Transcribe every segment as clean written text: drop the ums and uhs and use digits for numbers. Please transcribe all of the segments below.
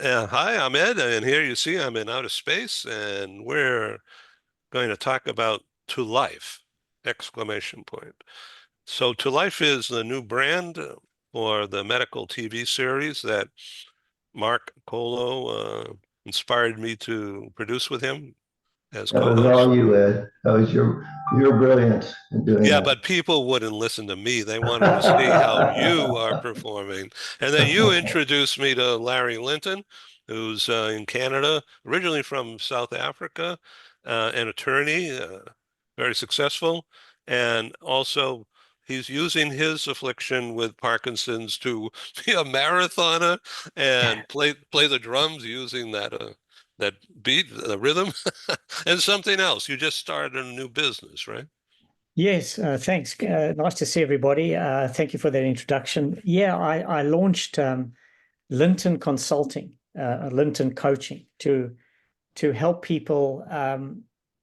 Hi, I'm Ed, and here you see I'm in outer space, and we're going to talk about To Life! Exclamation point. So To Life is the new brand for the medical TV series that Mark Colo inspired me to produce with him as That was co-host. all you, Ed. That was your brilliance in doing Yeah, that. but people wouldn't listen to me. They wanted to see how you are performing. And then you introduced me to Larry Linton, who's in Canada, originally from South Africa, an attorney, very successful. And also, he's using his affliction with Parkinson's to be a marathoner and play the drums using that beat, the rhythm, and something else. You just started a new business, right? Yes, thanks. Nice to see everybody. Thank you for that introduction. Yeah, I launched Linton Consulting, Linton Coaching to help people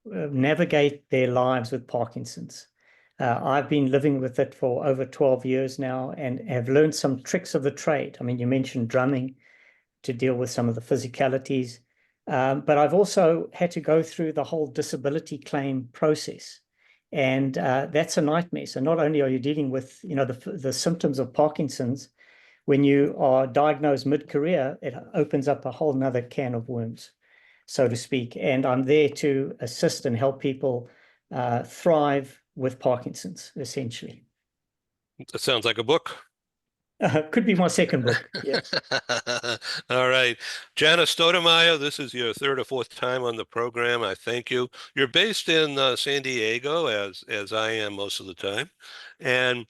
navigate their lives with Parkinson's. I've been living with it for over 12 years now and have learned some tricks of the trade. I mean, you mentioned drumming to deal with some of the physicalities, but I've also had to go through the whole disability claim process. And that's a nightmare. So not only are you dealing with, the symptoms of Parkinson's, when you are diagnosed mid-career, it opens up a whole nother can of worms, so to speak. And I'm there to assist and help people thrive with Parkinson's, essentially. That sounds like a book. Could be my second book. Yeah. All right. Jana Stoudemire, this is your third or fourth time on the program. I thank you. You're based in San Diego, as I am most of the time. And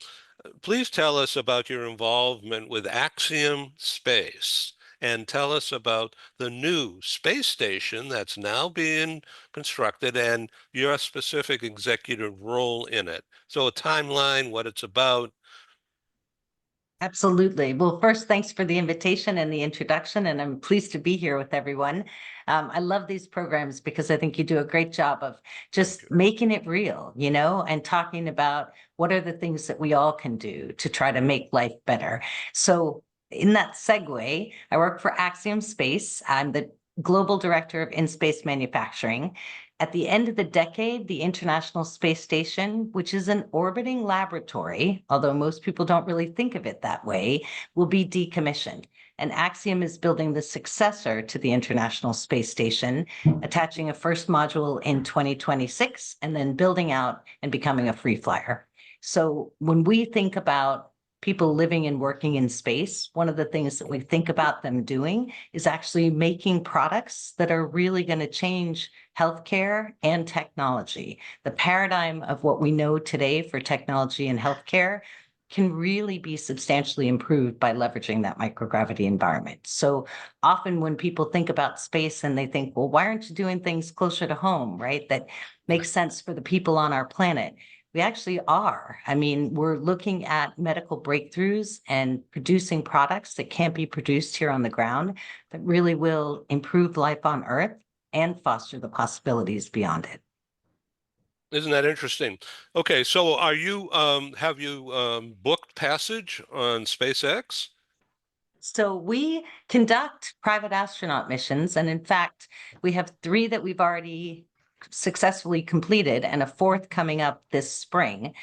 please tell us about your involvement with Axiom Space and tell us about the new space station that's now being constructed and your specific executive role in it. So a timeline, what it's about. Absolutely. Well, first, thanks for the invitation and the introduction, and I'm pleased to be here with everyone. I love these programs because I think you do a great job of just making it real, and talking about what are the things that we all can do to try to make life better. So, in that segue, I work for Axiom Space. I'm the Global Director of In-Space Manufacturing. At the end of the decade, the International Space Station, which is an orbiting laboratory, although most people don't really think of it that way, will be decommissioned. And Axiom is building the successor to the International Space Station, attaching a first module in 2026, and then building out and becoming a free flyer. So when we think about people living and working in space, one of the things that we think about them doing is actually making products that are really going to change healthcare and technology. The paradigm of what we know today for technology and healthcare can really be substantially improved by leveraging that microgravity environment. So often when people think about space and they think, well, why aren't you doing things closer to home, right? That makes sense for the people on our planet. We actually are. I mean, we're looking at medical breakthroughs and producing products that can't be produced here on the ground that really will improve life on Earth and foster the possibilities beyond it. Isn't that interesting? Okay, so have you booked passage on SpaceX? So we conduct private astronaut missions, and in fact, we have 3 that we've already successfully completed and a 4th coming up this spring.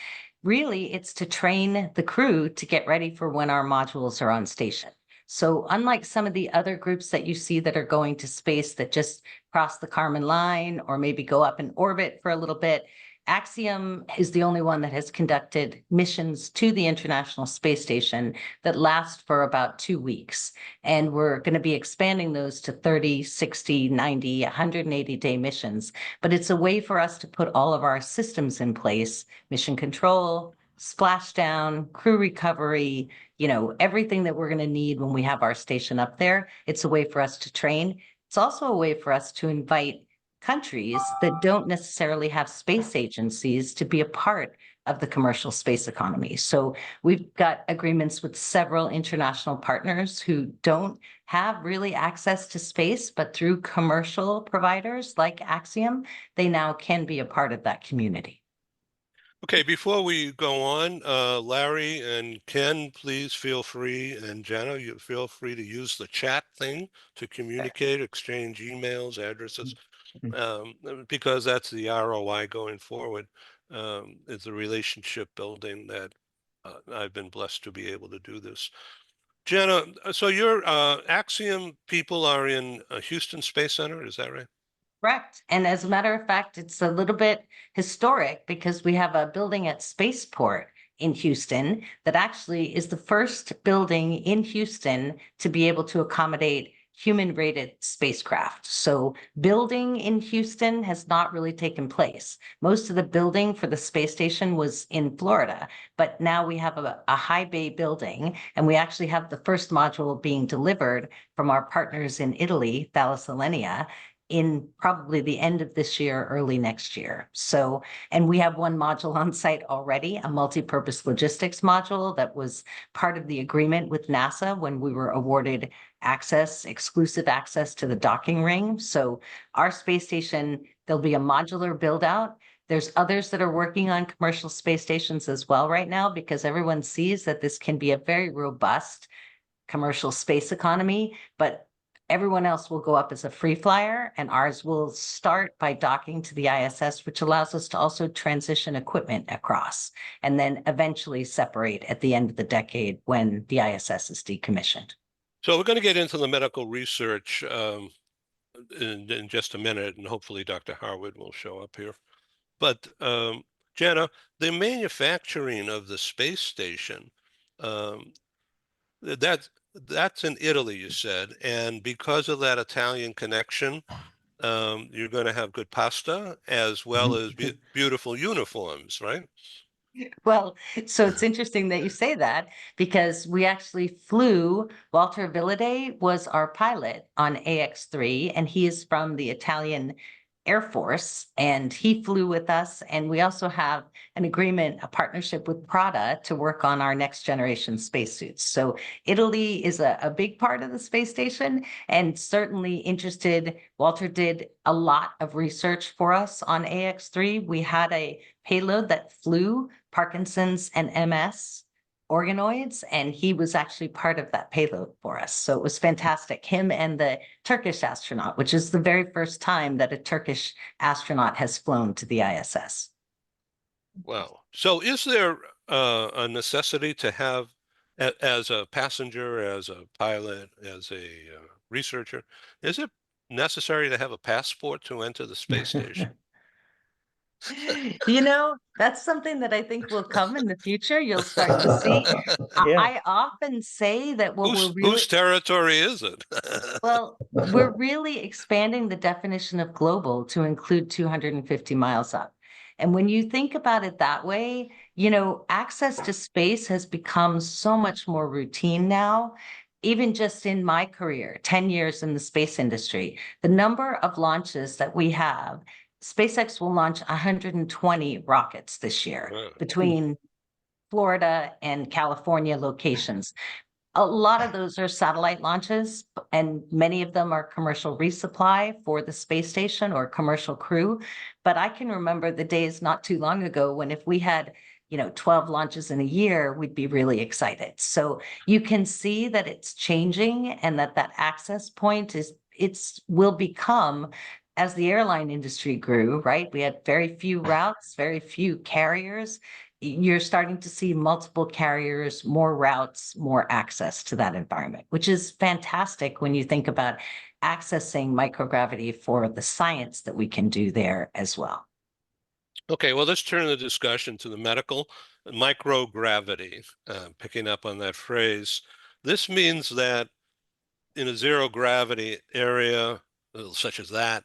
Really, it's to train the crew to get ready for when our modules are on station. So unlike some of the other groups that you see that are going to space that just cross the Kármán line or maybe go up in orbit for a little bit, Axiom is the only one that has conducted missions to the International Space Station that last for about 2 weeks. And we're going to be expanding those to 30, 60, 90, 180-day missions. But it's a way for us to put all of our systems in place, mission control, splashdown, crew recovery, everything that we're going to need when we have our station up there. It's a way for us to train. It's also a way for us to invite countries that don't necessarily have space agencies to be a part of the commercial space economy. So we've got agreements with several international partners who don't have really access to space, but through commercial providers like Axiom, they now can be a part of that community. Okay, before we go on, Larry and Ken, please feel free, and Jenna, you feel free to use the chat thing to communicate, exchange emails, addresses, because that's the ROI going forward, is the relationship building that I've been blessed to be able to do this. Jenna, so your Axiom people are in Houston Space Center, is that right? Correct. And as a matter of fact, it's a little bit historic because we have a building at Spaceport in Houston that actually is the first building in Houston to be able to accommodate human-rated spacecraft. So building in Houston has not really taken place. Most of the building for the space station was in Florida, but now we have a high bay building, and we actually have the first module being delivered from our partners in Italy, Thales Alenia, in probably the end of this year, early next year. So, and we have one module on site already, a multi-purpose logistics module that was part of the agreement with NASA when we were awarded access, exclusive access to the docking ring. So our space station, there'll be a modular build out. There's others that are working on commercial space stations as well right now, because everyone sees that this can be a very robust commercial space economy, but everyone else will go up as a free flyer, and ours will start by docking to the ISS, which allows us to also transition equipment across and then eventually separate at the end of the decade when the ISS is decommissioned. So we're going to get into the medical research in just a minute, and hopefully Dr. Harwood will show up here. But Jenna, the manufacturing of the space station, um, that's in Italy, you said, and because of that Italian connection, you're going to have good pasta as well as beautiful uniforms, right? Well, so it's interesting that you say that, because we actually flew, Walter Villade was our pilot on AX3, and he is from the Italian Air Force, and he flew with us. And we also have an agreement, a partnership with Prada to work on our next generation spacesuits. So Italy is a big part of the space station, and certainly interested. Walter did a lot of research for us on AX3. We had a payload that flew Parkinson's and MS organoids, and he was actually part of that payload for us. So it was fantastic. Him and the Turkish astronaut, which is the very first time that a Turkish astronaut has flown to the ISS. Wow. So is there a necessity to have, as a passenger, as a pilot, as a researcher, is it necessary to have a passport to enter the space station? You know, that's something that I think will come in the future. You'll start to see. Yeah. I often say that what we're really, Whose territory is it? well, we're really expanding the definition of global to include 250 miles up. And when you think about it that way, you know, access to space has become so much more routine now. Even just in my career, 10 years in the space industry, the number of launches that we have, SpaceX will launch 120 rockets this year Wow. between Florida and California locations. A lot of those are satellite launches, and many of them are commercial resupply for the space station or commercial crew. But I can remember the days not too long ago when if we had, you know, 12 launches in a year, we'd be really excited. So you can see that it's changing, and that access point will become, as the airline industry grew, right? We had very few routes, very few carriers. You're starting to see multiple carriers, more routes, more access to that environment, which is fantastic when you think about accessing microgravity for the science that we can do there as well. Okay, well, let's turn the discussion to the medical microgravity, picking up on that phrase. This means that in a zero gravity area, such as that,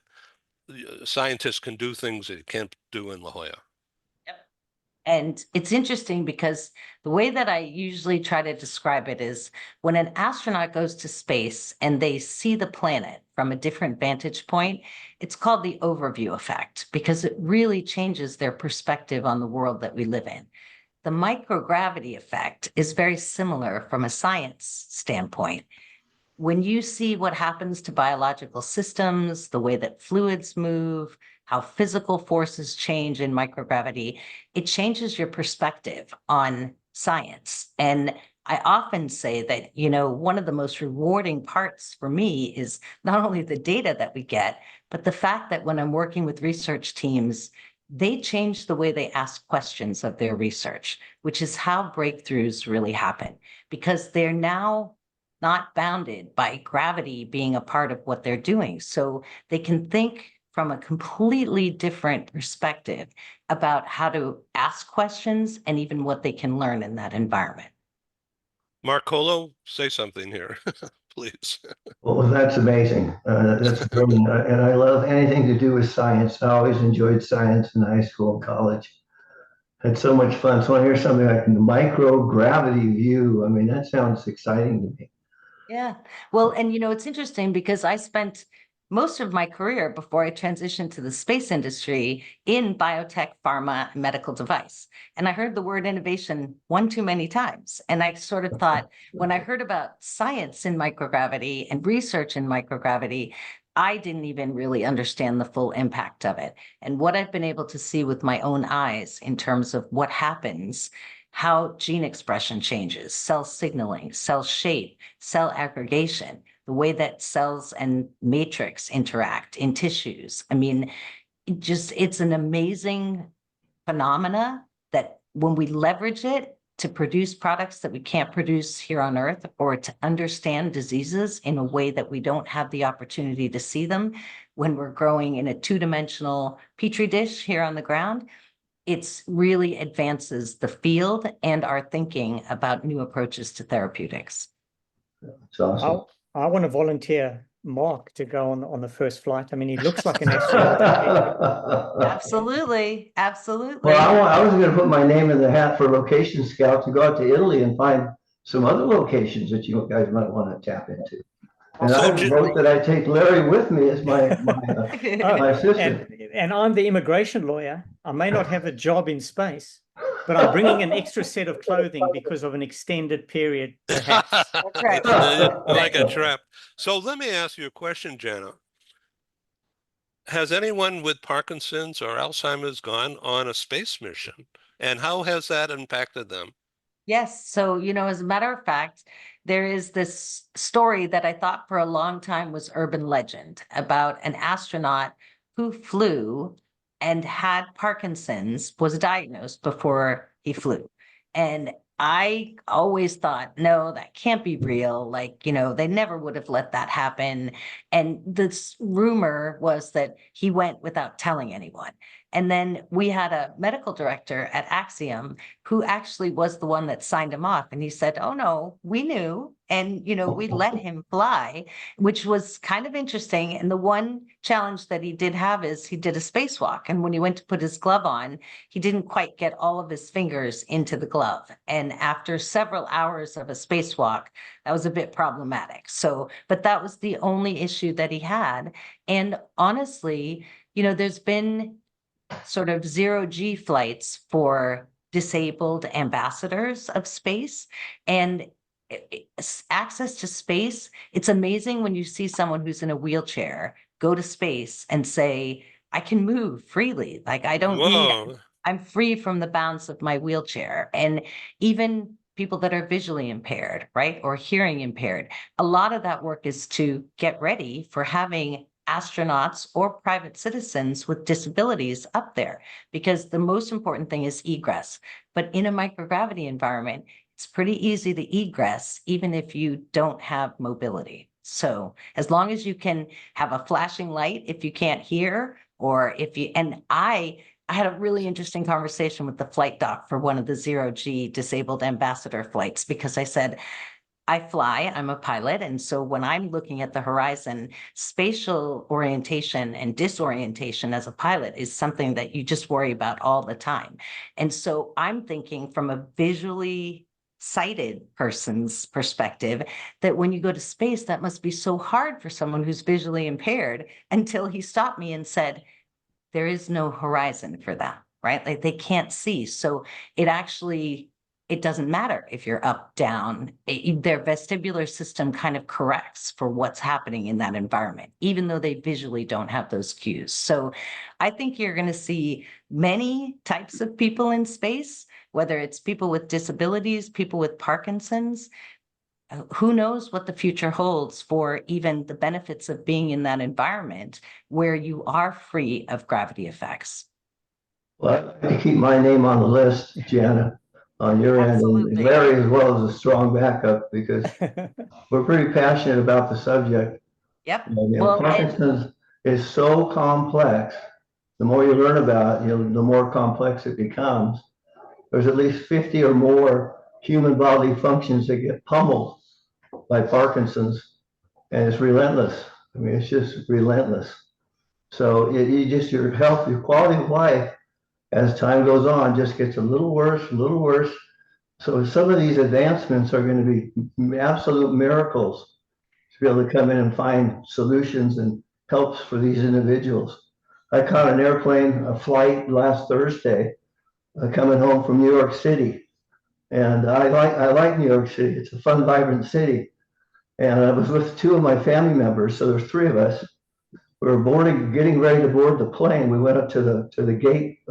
scientists can do things that you can't do in La Jolla. And it's interesting because the way that I usually try to describe it is when an astronaut goes to space and they see the planet from a different vantage point, it's called the overview effect, because it really changes their perspective on the world that we live in. The microgravity effect is very similar from a science standpoint. when you see what happens to biological systems, the way that fluids move, how physical forces change in microgravity, it changes your perspective on science. And I often say that, one of the most rewarding parts for me is not only the data that we get, but the fact that when I'm working with research teams, they change the way they ask questions of their research, which is how breakthroughs really happen, because they're now not bounded by gravity being a part of what they're doing. So they can think from a completely different perspective about how to ask questions and even what they can learn in that environment. Marcolo, say something here, please. Well, that's amazing. That's brilliant. And I love anything to do with science. I always enjoyed science in high school and college. Had so much fun. So I hear something like the microgravity view. I mean, that sounds exciting to me. Yeah. Well, and it's interesting because I spent most of my career before I transitioned to the space industry in biotech, pharma, and medical device. And I heard the word innovation one too many times. And I sort of thought, when I heard about science in microgravity and research in microgravity, I didn't even really understand the full impact of it. And what I've been able to see with my own eyes in terms of what happens, how gene expression changes, cell signaling, cell shape, cell aggregation, the way that cells and matrix interact in tissues. I mean, it's an amazing phenomena that when we leverage it to produce products that we can't produce here on Earth, or to understand diseases in a way that we don't have the opportunity to see them when we're growing in a two-dimensional petri dish here on the ground, it's really advances the field and our thinking about new approaches to therapeutics. It's awesome. I want to volunteer Mark to go on the first flight. I mean, he looks like an astronaut. Absolutely. Absolutely. Well, I was going to put my name in the hat for Location Scout to go out to Italy and find some other locations that you guys might want to tap into. And I would vote that I take Larry with me as my assistant. And I'm the immigration lawyer. I may not have a job in space, but I'm bringing an extra set of clothing because of an extended period, perhaps. That's right. Like a trap. So let me ask you a question, Jana. Has anyone with Parkinson's or Alzheimer's gone on a space mission? And how has that impacted them? Yes. So, as a matter of fact, there is this story that I thought for a long time was urban legend about an astronaut who flew and had Parkinson's, was diagnosed before he flew. And I always thought, no, that can't be real. Like, they never would have let that happen. And this rumor was that he went without telling anyone. And then we had a medical director at Axiom who actually was the one that signed him off. And he said, oh, no, we knew. And, we let him fly, which was kind of interesting. And the one challenge that he did have is he did a spacewalk. And when he went to put his glove on, he didn't quite get all of his fingers into the glove. And after several hours of a spacewalk, that was a bit problematic. So, but that was the only issue that he had. And honestly, there's been sort of zero-G flights for disabled ambassadors of space. And access to space, it's amazing when you see someone who's in a wheelchair go to space and say, I can move freely. Like I don't need, I'm free from the bounds of my wheelchair. And even people that are visually impaired, right, or hearing impaired, a lot of that work is to get ready for having astronauts or private citizens with disabilities up there, because the most important thing is egress. But in a microgravity environment, it's pretty easy to egress, even if you don't have mobility. So as long as you can have a flashing light, if you can't hear, or if you, and I had a really interesting conversation with the flight doc for one of the zero-G disabled ambassador flights, because I said, I fly, I'm a pilot. And so when I'm looking at the horizon, spatial orientation and disorientation as a pilot is something that you just worry about all the time. And so I'm thinking from a visually sighted person's perspective that when you go to space, that must be so hard for someone who's visually impaired, until he stopped me and said, there is no horizon for them, right? Like they can't see. So it actually it doesn't matter if you're up, down. Their vestibular system kind of corrects for what's happening in that environment, even though they visually don't have those cues. So I think you're going to see many types of people in space, whether it's people with disabilities, people with Parkinson's. Who knows what the future holds for even the benefits of being in that environment where you are free of gravity effects. Well, I'd like to keep my name on the list, Jana, on your end, and Absolutely. Larry as well as a strong backup, because we're pretty passionate about the subject. Yep. And, Well, and Parkinson's is so complex. The more you learn about it, the more complex it becomes. There's at least 50 or more human bodily functions that get pummeled by Parkinson's, and it's relentless. I mean, it's just relentless. So your health, your quality of life, as time goes on, just gets a little worse, a little worse. So some of these advancements are going to be absolute miracles to be able to come in and find solutions and helps for these individuals. I caught an airplane, a flight last Thursday, coming home from New York City. And I like New York City. It's a fun, vibrant city. And I was with two of my family members, so there's three of us. We were boarding, getting ready to board the plane. We went up to the gate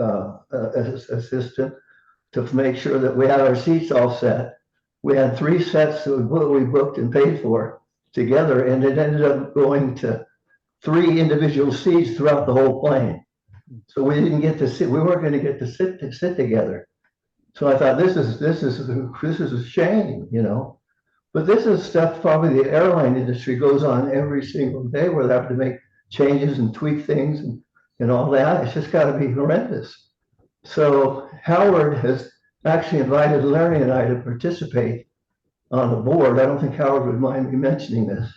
assistant to make sure that we had our seats all set. We had 3 sets that we booked and paid for together, and it ended up going to 3 individual seats throughout the whole plane. So we didn't get to sit. We weren't going to get to sit together. So I thought this is a shame, But this is stuff probably the airline industry goes on every single day, where they have to make changes and tweak things and all that. It's just got to be horrendous. So Howard has actually invited Larry and I to participate on the board. I don't think Howard would mind me mentioning this,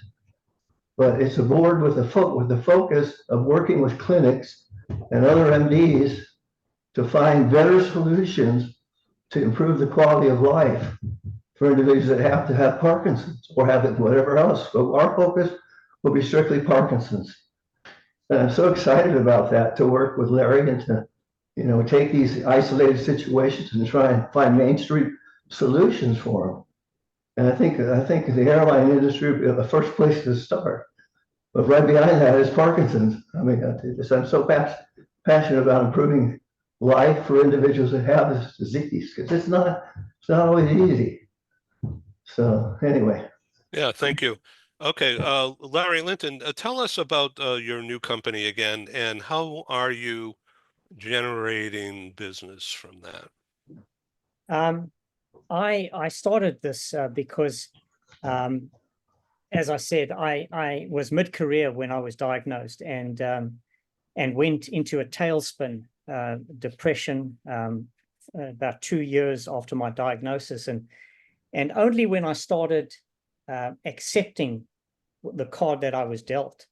but it's a board with the focus of working with clinics and other MDs to find better solutions to improve the quality of life for individuals that have to have Parkinson's or have it whatever else. So our focus will be strictly Parkinson's. And I'm so excited about that, to work with Larry and to, take these isolated situations and try and find mainstream solutions for them. And I think the airline industry would be the first place to start. But right behind that is Parkinson's. I mean, I'm so passionate about improving life for individuals that have this disease, because it's not always easy. So anyway. Yeah, thank you. Okay, Larry Linton, tell us about your new company again, and how are you generating business from that? I started this because, as I said, I was mid-career when I was diagnosed, and went into a tailspin, depression, about 2 years after my diagnosis, and only when I started accepting the card that I was dealt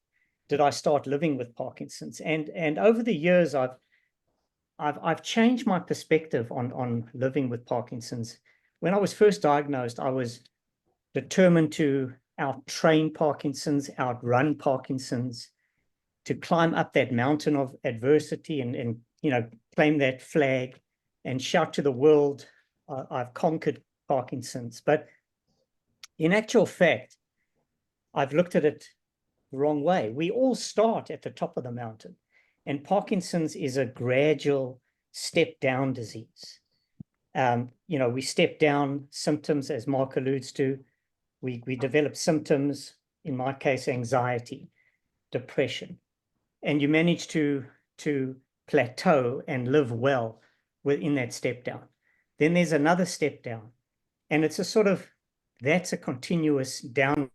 did I start living with Parkinson's. And over the years, I've changed my perspective on living with Parkinson's. When I was first diagnosed, I was determined to outtrain Parkinson's, outrun Parkinson's, to climb up that mountain of adversity and claim that flag and shout to the world, I've conquered Parkinson's. But in actual fact, I've looked at it the wrong way. We all start at the top of the mountain, and Parkinson's is a gradual step down disease. We step down symptoms, as Mark alludes to. We develop symptoms, in my case, anxiety, depression, and you manage to plateau and live well within that step down. Then there's another step down, and it's that's a continuous down.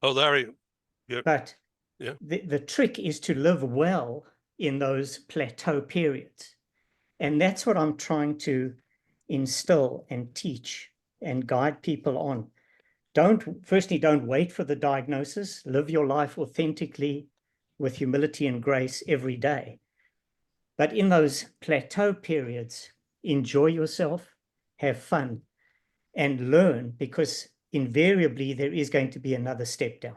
Oh, Larry, But yeah. the trick is to live well in those plateau periods. And that's what I'm trying to instill and teach and guide people on. Firstly, don't wait for the diagnosis. Live your life authentically with humility and grace every day. But in those plateau periods, enjoy yourself, have fun, and learn, because invariably there is going to be another step down.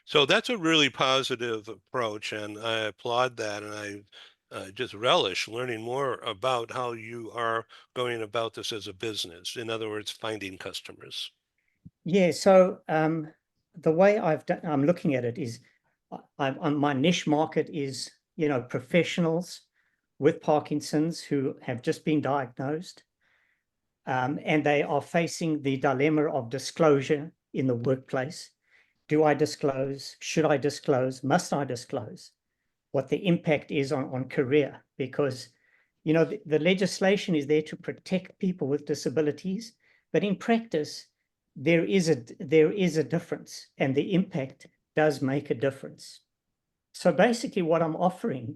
So that's a really positive approach, and I applaud that. And just relish learning more about how you are going about this as a business. In other words, finding customers. Yeah, so the way I'm looking at it is my niche market is, professionals with Parkinson's who have just been diagnosed, and they are facing the dilemma of disclosure in the workplace. Do I disclose? Should I disclose? Must I disclose? What the impact is on career? Because, the legislation is there to protect people with disabilities, but in practice, there is a difference, and the impact does make a difference. So basically what I'm offering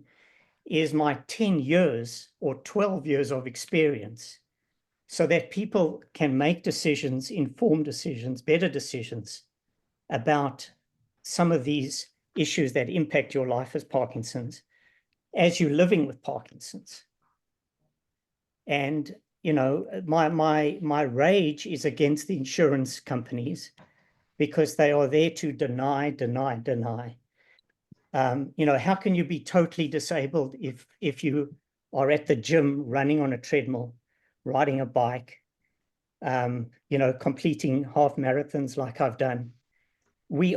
is my 10 years or 12 years of experience so that people can make decisions, informed decisions, better decisions about some of these issues that impact your life as Parkinson's, as you're living with Parkinson's. And, my rage is against the insurance companies because they are there to deny. How can you be totally disabled if you are at the gym, running on a treadmill, riding a bike, completing half marathons like I've done? We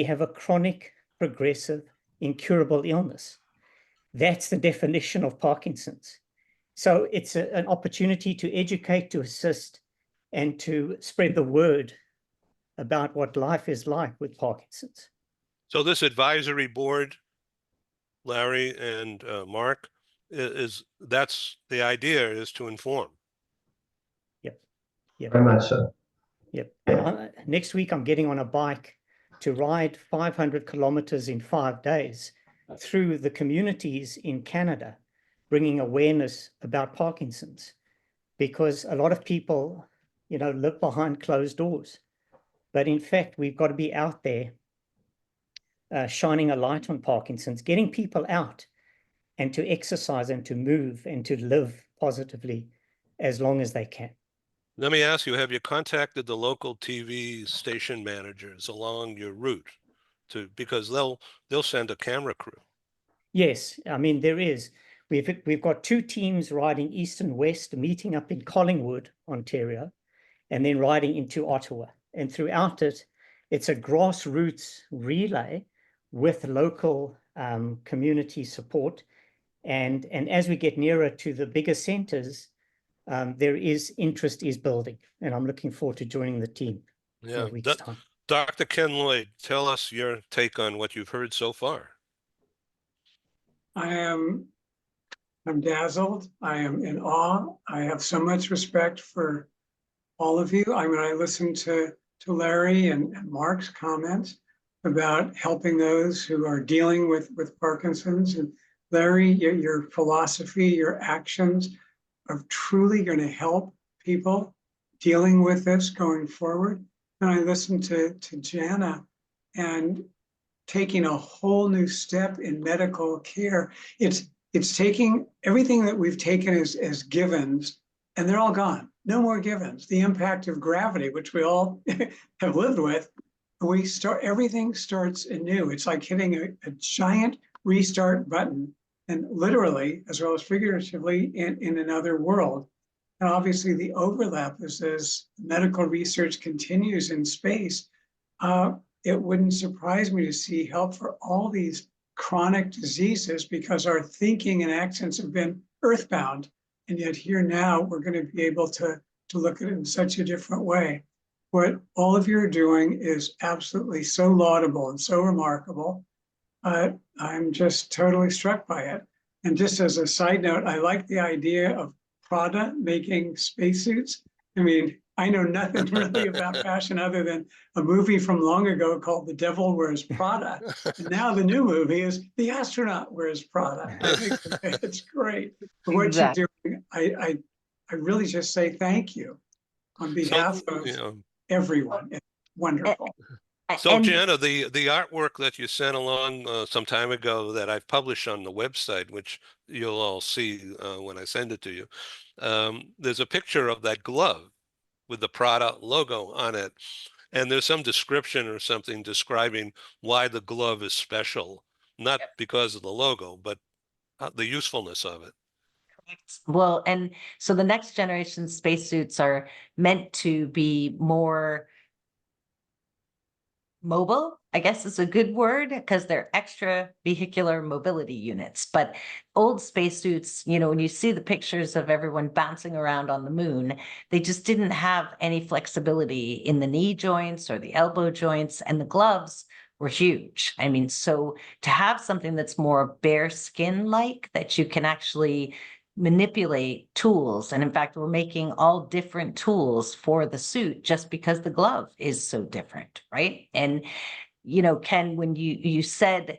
have a chronic, progressive, incurable illness. That's the definition of Parkinson's. So it's an opportunity to educate, to assist, and to spread the word about what life is like with Parkinson's. So this advisory board, Larry and Mark, that's the idea, is to inform. Yep. Very much so. Yep. And next week, I'm getting on a bike to ride 500 kilometers in 5 days through the communities in Canada, bringing awareness about Parkinson's, because a lot of people, live behind closed doors. But in fact, we've got to be out there shining a light on Parkinson's, getting people out and to exercise and to move and to live positively as long as they can. Let me ask you, have you contacted the local TV station managers along your route because they'll send a camera crew? Yes, I mean, there is. We've got 2 teams riding east and west, meeting up in Collingwood, Ontario, and then riding into Ottawa. And throughout it, it's a grassroots relay with local community support. And as we get nearer to the bigger centers, there is interest is building. And I'm looking forward to joining the team in Yeah. a week's time. Dr. Ken Lloyd, tell us your take on what you've heard so far. I'm dazzled. I am in awe. I have so much respect for all of you. I mean, I listened to Larry and Mark's comments about helping those who are dealing with Parkinson's. And Larry, your philosophy, your actions are truly going to help people dealing with this going forward. And I listened to Jana, and taking a whole new step in medical care. It's taking everything that we've taken as givens, and they're all gone. No more givens. The impact of gravity, which we all have lived with, everything starts anew. It's like hitting a giant restart button, and literally, as well as figuratively, in another world. And obviously the overlap is as medical research continues in space, it wouldn't surprise me to see help for all these chronic diseases because our thinking and actions have been earthbound. And yet here now, we're going to be able to look at it in such a different way. What all of you are doing is absolutely so laudable and so remarkable. I'm just totally struck by it. And just as a side note, I like the idea of Prada making spacesuits. I mean, I know nothing really about fashion other than a movie from long ago called The Devil Wears Prada. And now the new movie is The Astronaut Wears Prada. I think it's great. But what Exactly. you're doing, I really just say thank you on behalf of everyone. It's wonderful. So And Jana, the artwork that you sent along some time ago that I've published on the website, which you'll all see when I send it to you, there's a picture of that glove with the Prada logo on it. And there's some description or something describing why the glove is special, not because of the logo, but the usefulness of it. Well, and so the next generation spacesuits are meant to be more mobile, I guess is a good word, because they're extra vehicular mobility units. But old spacesuits, you know, when you see the pictures of everyone bouncing around on the moon, they just didn't have any flexibility in the knee joints or the elbow joints, and the gloves were huge. I mean, so to have something that's more bare skin like, that you can actually manipulate tools. And in fact, we're making all different tools for the suit just because the glove is so different, right? And, you know, Ken, when you said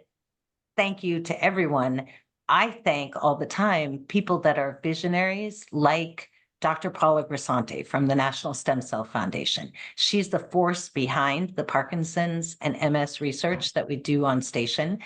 thank you to everyone, I thank all the time people that are visionaries like Dr. Paula Grisante from the National Stem Cell Foundation. She's the force behind the Parkinson's and MS research that we do on station.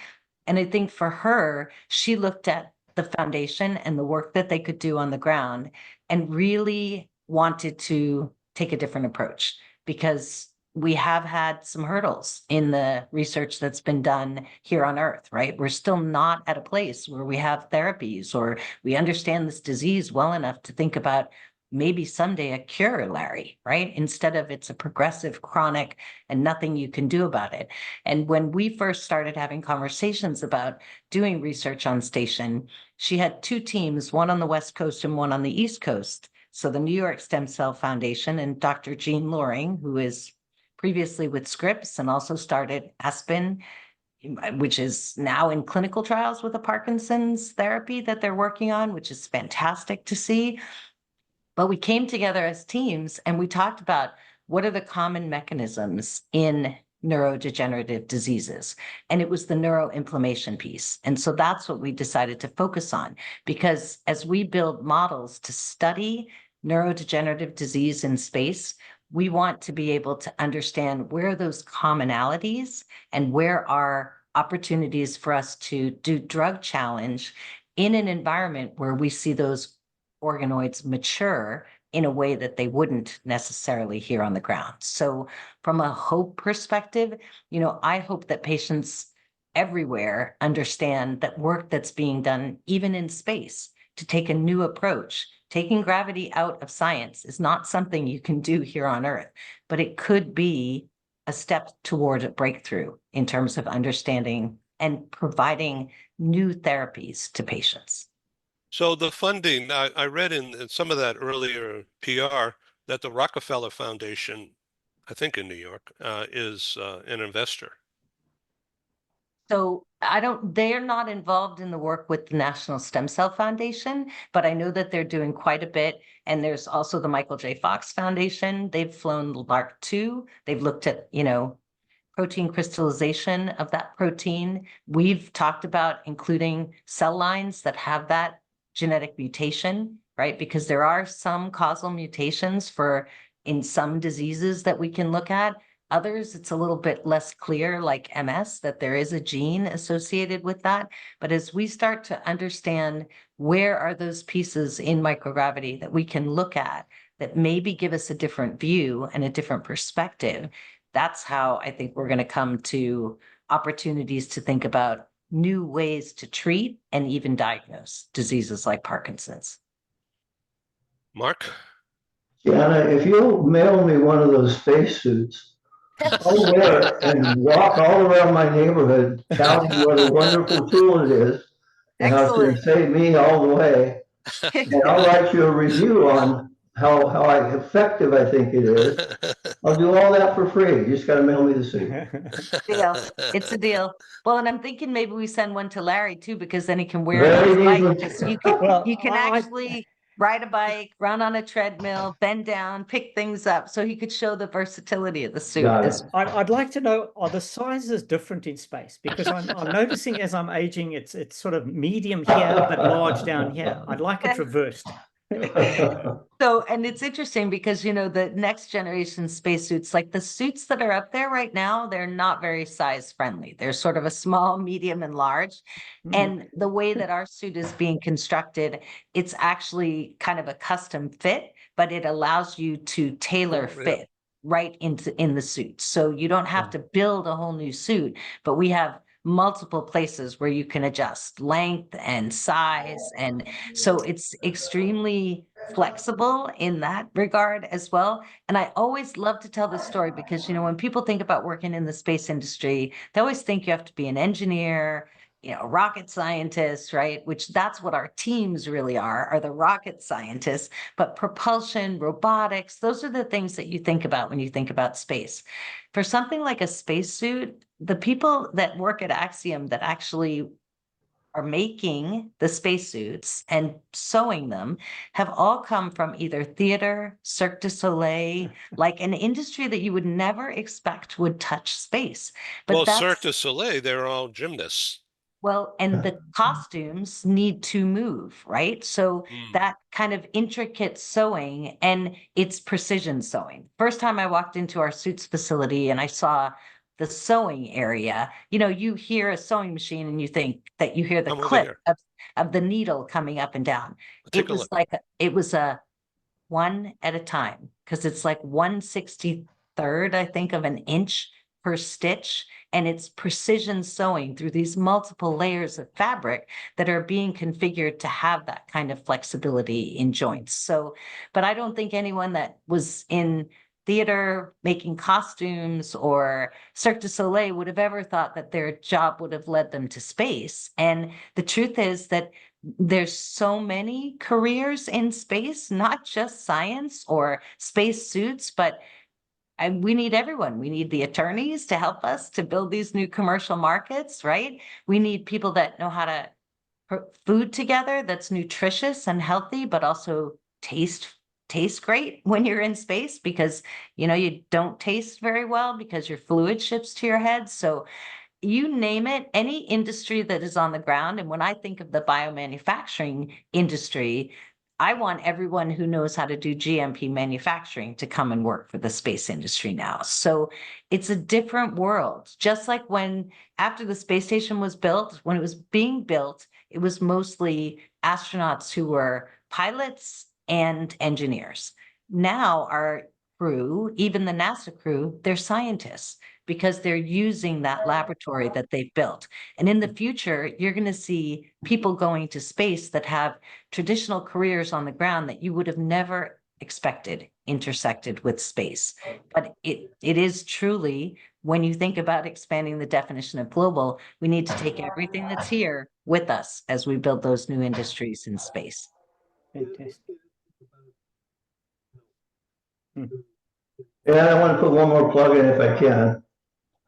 And I think for her, she looked at the foundation and the work that they could do on the ground and really wanted to take a different approach, because we have had some hurdles in the research that's been done here on Earth, right? We're still not at a place where we have therapies or we understand this disease well enough to think about maybe someday a cure, Larry, right? Instead of it's a progressive, chronic, and nothing you can do about it. And when we first started having conversations about doing research on station, she had two teams, one on the West Coast and one on the East Coast. So the New York Stem Cell Foundation and Dr. Jean Loring, who is previously with Scripps and also started Aspen, which is now in clinical trials with a Parkinson's therapy that they're working on, which is fantastic to see. But we came together as teams and we talked about what are the common mechanisms in neurodegenerative diseases. And it was the neuroinflammation piece. And so that's what we decided to focus on, because as we build models to study neurodegenerative disease in space, we want to be able to understand where are those commonalities and where are opportunities for us to do drug challenge in an environment where we see those organoids mature in a way that they wouldn't necessarily here on the ground. So from a hope perspective, you know, I hope that patients everywhere understand that work that's being done, even in space, to take a new approach. Taking gravity out of science is not something you can do here on Earth, but it could be a step toward a breakthrough in terms of understanding and providing new therapies to patients. So the funding, I read in some of that earlier PR that the Rockefeller Foundation, I think in New York, is an investor. So they're not involved in the work with the National Stem Cell Foundation, but I know that they're doing quite a bit. And there's also the Michael J. Fox Foundation. They've flown LARC 2. They've looked at, you know, protein crystallization of that protein. We've talked about including cell lines that have that genetic mutation, right? Because there are some causal mutations in some diseases that we can look at. Others, it's a little bit less clear, like MS, that there is a gene associated with that. But as we start to understand where are those pieces in microgravity that we can look at that maybe give us a different view and a different perspective, that's how I think we're going to come to opportunities to think about new ways to treat and even diagnose diseases like Parkinson's. Mark? Jana, if you'll mail me one of those spacesuits, I'll wear it and walk all around my neighborhood touting what a wonderful tool it is and how it's going to save me all the way. And I'll write you a review on how effective I think it is. I'll do all that for free. You just got to mail me the suit. Deal. It's a deal. Well, and I'm thinking maybe we send one to Larry too, because then he can wear it on his bike. Because you can actually ride a bike, run on a treadmill, bend down, pick things up. So he could show the versatility of the suit. I'd like to know, are the sizes different in space? Because I'm noticing as I'm aging, it's sort of medium here, but large down here. I'd like it reversed. So, and it's interesting because, you know, the next generation spacesuits, like the suits that are up there right now, they're not very size friendly. They're sort of a small, medium, and large. And the way that our suit is being constructed, it's actually kind of a custom fit, but it allows you to tailor fit right in the suit. So you don't have to build a whole new suit, but we have multiple places where you can adjust length and size. And so it's extremely flexible in that regard as well. And I always love to tell this story because, you know, when people think about working in the space industry, they always think you have to be an engineer, you know, rocket scientists, right? Which that's what our teams really are the rocket scientists. But propulsion, robotics, those are the things that you think about when you think about space. For something like a spacesuit, the people that work at Axiom that actually are making the spacesuits and sewing them have all come from either theater, Cirque du Soleil, like an industry that you would never expect would touch space. But Well, that's Cirque du Soleil, they're all gymnasts. well, and the costumes need to move, right? So that kind of intricate sewing and it's precision sewing. First time I walked into our suits facility and I saw the sewing area, you know, you hear a sewing machine and you think that you hear the Come over clip here. of the needle coming up and down. Take It a was look. like it was a one at a time because it's like 1/63rd, I think, of an inch per stitch. And it's precision sewing through these multiple layers of fabric that are being configured to have that kind of flexibility in joints. So, but I don't think anyone that was in theater making costumes or Cirque du Soleil would have ever thought that their job would have led them to space. And the truth is that there's so many careers in space, not just science or space suits, but we need everyone. We need the attorneys to help us to build these new commercial markets, right? We need people that know how to put food together that's nutritious and healthy, but also taste great when you're in space because, you know, you don't taste very well because your fluid shifts to your head. So you name it, any industry that is on the ground. And when I think of the biomanufacturing industry, I want everyone who knows how to do GMP manufacturing to come and work for the space industry now. So it's a different world. Just like when after the space station was built, when it was being built, it was mostly astronauts who were pilots and engineers. Now our crew, even the NASA crew, they're scientists because they're using that laboratory that they've built. And in the future, you're going to see people going to space that have traditional careers on the ground that you would have never expected intersected with space. But it is truly, when you think about expanding the definition of global, we need to take everything that's here with us as we build those new industries in space. Fantastic. And I want to put one more plug in if I can.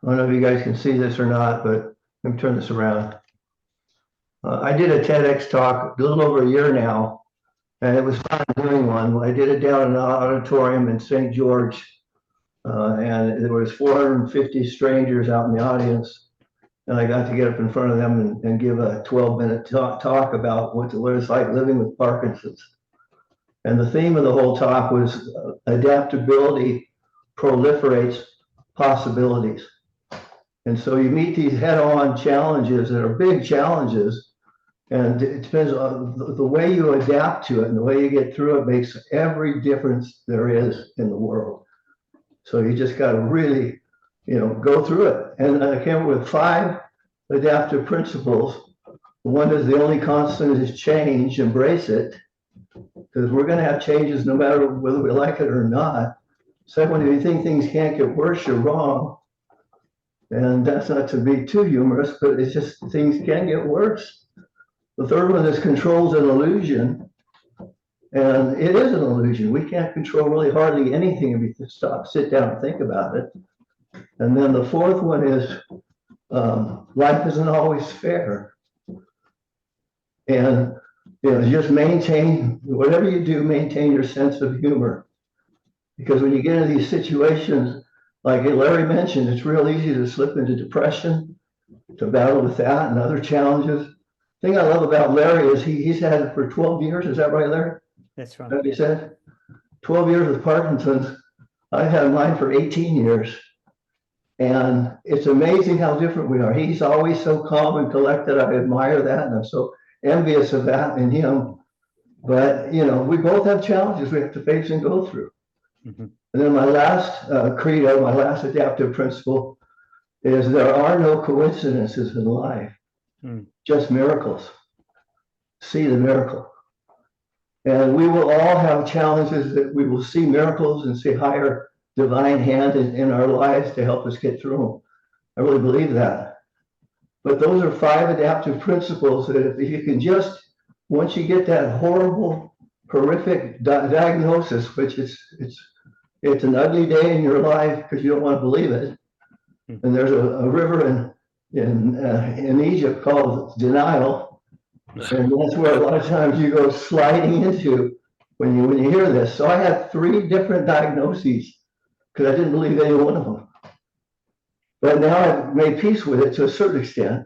I don't know if you guys can see this or not, but let me turn this around. I did a TEDx talk a little over a year now, and it was fun doing one. I did it down in an auditorium in St. George, and there was 450 strangers out in the audience, and I got to get up in front of them and give a 12-minute talk about what it's like living with Parkinson's. And the theme of the whole talk was adaptability proliferates possibilities. And so you meet these head-on challenges that are big challenges, and it depends on the way you adapt to it and the way you get through it makes every difference there is in the world. So you just got to really, you know, go through it. And I came up with 5 adaptive principles. One is the only constant is change, embrace it, because we're going to have changes no matter whether we like it or not. Second, if you think things can't get worse, you're wrong. And that's not to be too humorous, but it's just things can get worse. The third one is control's an illusion. And it is an illusion. We can't control really hardly anything if you stop, sit down and think about it. And then the fourth one is life isn't always fair. And you know, just maintain, whatever you do, maintain your sense of humor. Because when you get into these situations, like Larry mentioned, it's real easy to slip into depression, to battle with that and other challenges. The thing I love about Larry is he's had it for 12 years. Is that right, Larry? That's right. That you said? 12 years with Parkinson's. I've had mine for 18 years. And it's amazing how different we are. He's always so calm and collected. I admire that. And I'm so envious of that in him. But, you know, we both have challenges we have to face and go through. And then my last credo, my last adaptive principle is there are no coincidences in life, just miracles. See the miracle. And we will all have challenges that we will see miracles and see higher divine hand in our lives to help us get through them. I really believe that. But those are 5 adaptive principles that if you can just, once you get that horrible, horrific diagnosis, which it's an ugly day in your life because you don't want to believe it. And there's a river in Egypt called denial, and that's where a lot of times you go sliding into when you hear this. So I had 3 different diagnoses because I didn't believe any one of them. But now I've made peace with it to a certain extent.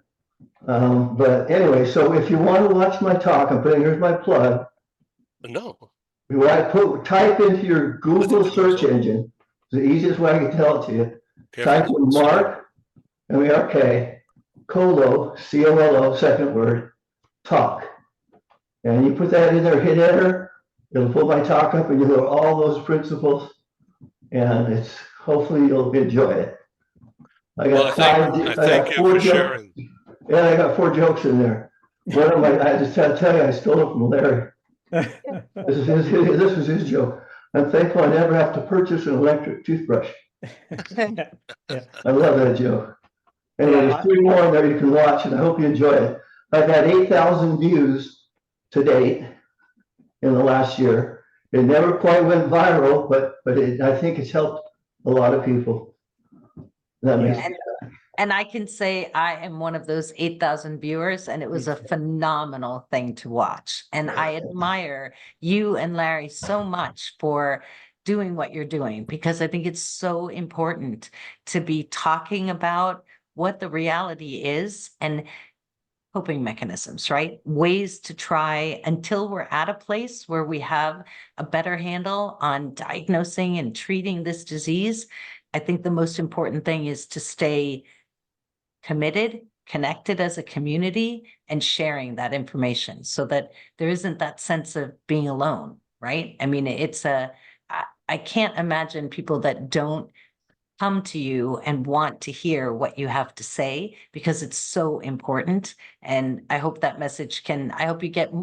But anyway, so if you want to watch my talk, here's my plug. No. Type into your Google search engine, the easiest way I can tell it to you. Type in Mark, M-A-R-K, Colo, C-O-L-O, second word, talk. And you put that in there, hit enter, it'll pull my talk up and you'll know all those principles. And hopefully you'll enjoy it. I thank you for sharing. Yeah, I got 4 jokes in there. One of my, I just had to tell you, I stole it from Larry. This was his joke. I'm thankful I never have to purchase an electric toothbrush. Yeah. I love that joke. Anyway, there's 3 more in there you can watch, and I hope you enjoy it. I've had 8,000 views to date in the last year. It never quite went viral, but I think it's helped a lot of people. That makes And I can say I am one of those 8,000 viewers, and it was a phenomenal thing to watch. And I admire you and Larry so much for doing what you're doing, because I think it's so important to be talking about what the reality is and coping mechanisms, right? Ways to try until we're at a place where we have a better handle on diagnosing and treating this disease. I think the most important thing is to stay committed, connected as a community, and sharing that information so that there isn't that sense of being alone, right? I mean, I can't imagine people that don't come to you and want to hear what you have to say, because it's so important. And I hope that message I hope you get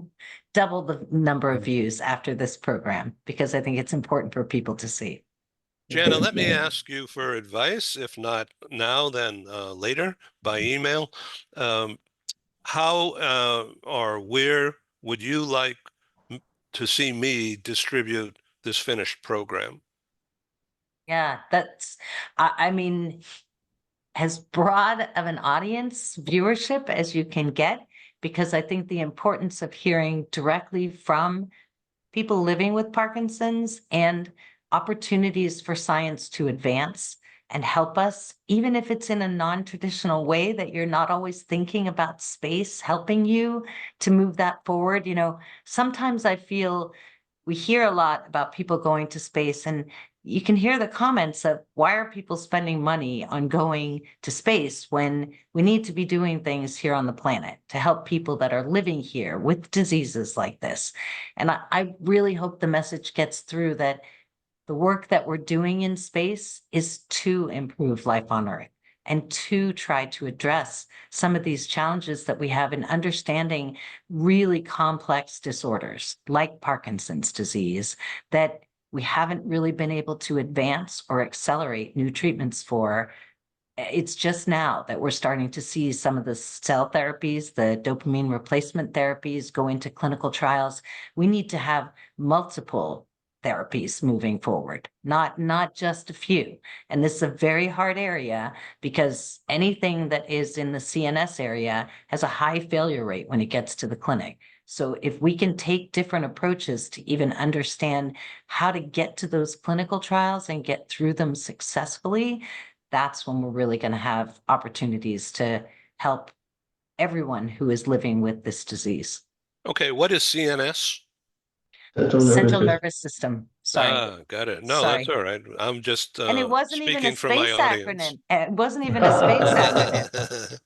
double the number of views after this program, because I think it's important for people to see. Jana, let me ask you for advice, if not now, then later by email. How or where would you like to see me distribute this finished program? Yeah, I mean, as broad of an audience viewership as you can get, because I think the importance of hearing directly from people living with Parkinson's and opportunities for science to advance and help us, even if it's in a non-traditional way that you're not always thinking about space helping you to move that forward. Sometimes I feel we hear a lot about people going to space, and you can hear the comments of, why are people spending money on going to space when we need to be doing things here on the planet to help people that are living here with diseases like this? And I really hope the message gets through that the work that we're doing in space is to improve life on Earth and to try to address some of these challenges that we have in understanding really complex disorders like Parkinson's disease that we haven't really been able to advance or accelerate new treatments for. It's just now that we're starting to see some of the cell therapies, the dopamine replacement therapies go into clinical trials. We need to have multiple therapies moving forward, not just a few. And this is a very hard area, because anything that is in the CNS area has a high failure rate when it gets to the clinic. So if we can take different approaches to even understand how to get to those clinical trials and get through them successfully, that's when we're really going to have opportunities to help everyone who is living with this disease. Okay, what is CNS? Central nervous system. Sorry. Ah, got it. No, Sorry. that's all right. I'm just And it wasn't even a speaking for my space audience. acronym. It wasn't even a space acronym.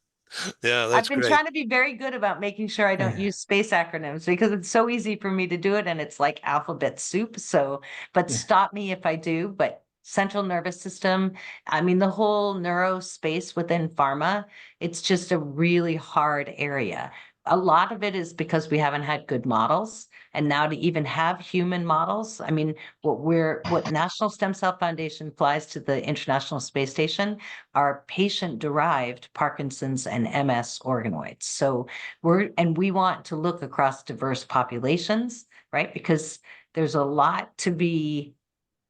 Yeah, I've that's been great. trying to be very good about making sure I don't use space acronyms, because it's so easy for me to do it and it's like alphabet soup. So, but stop me if I do. But central nervous system. I mean, the whole neuro space within pharma, it's just a really hard area. A lot of it is because we haven't had good models. And now to even have human models, I mean, what National Stem Cell Foundation flies to the International Space Station are patient-derived Parkinson's and MS organoids. So we want to look across diverse populations, right? Because there's a lot to be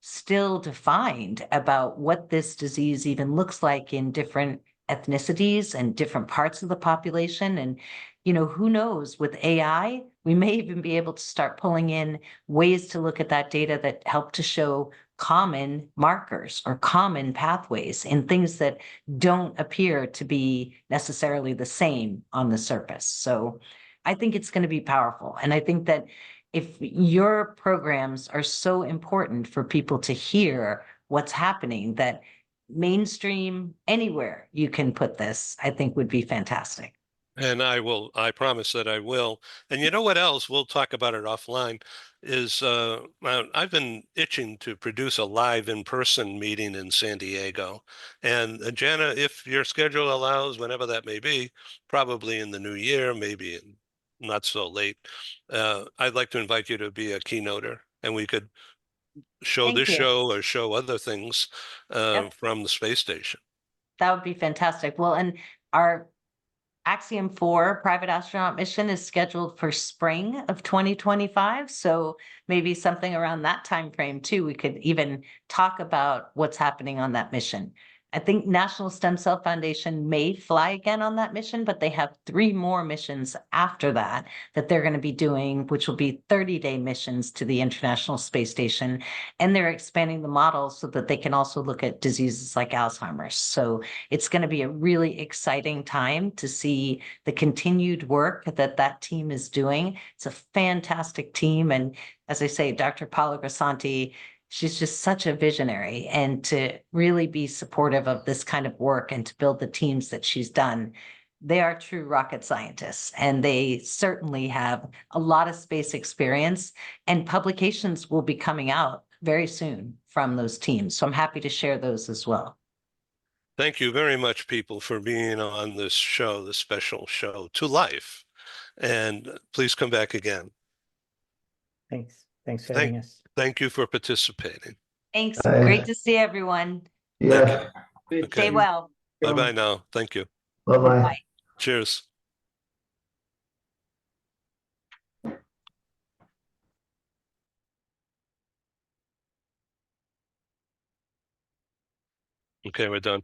still defined about what this disease even looks like in different ethnicities and different parts of the population. And, who knows, with AI, we may even be able to start pulling in ways to look at that data that help to show common markers or common pathways in things that don't appear to be necessarily the same on the surface. So I think it's going to be powerful. And I think that if your programs are so important for people to hear what's happening, that mainstream anywhere you can put this, I think would be fantastic. And I promise that I will. And you know what else? We'll talk about it offline. Is I've been itching to produce a live in-person meeting in San Diego. And Jana, if your schedule allows, whenever that may be, probably in the new year, maybe not so late, I'd like to invite you to be a keynoter, and we could show Thank this you. show or show other things Yep. from the space station. That would be fantastic. Well, and our Axiom 4 private astronaut mission is scheduled for spring of 2025. So maybe something around that time frame too, we could even talk about what's happening on that mission. I think National Stem Cell Foundation may fly again on that mission, but they have 3 more missions after that they're going to be doing, which will be 30-day missions to the International Space Station. And they're expanding the model so that they can also look at diseases like Alzheimer's. So it's going to be a really exciting time to see the continued work that team is doing. It's a fantastic team. And as I say, Dr. Paula Grisanti, she's just such a visionary, and to really be supportive of this kind of work and to build the teams that she's done. They are true rocket scientists, and they certainly have a lot of space experience, and publications will be coming out very soon from those teams. So I'm happy to share those as well. Thank you very much, people, for being on this show, this special show to life. And please come back again. Thanks. Thanks for Thank, having us. thank you for participating. Thanks. I- Great to see everyone. Thank Yes, you. Thank Stay Okay. you. well. Bye-bye now. Thank you. bye-bye. Bye. Cheers. Okay, we're done.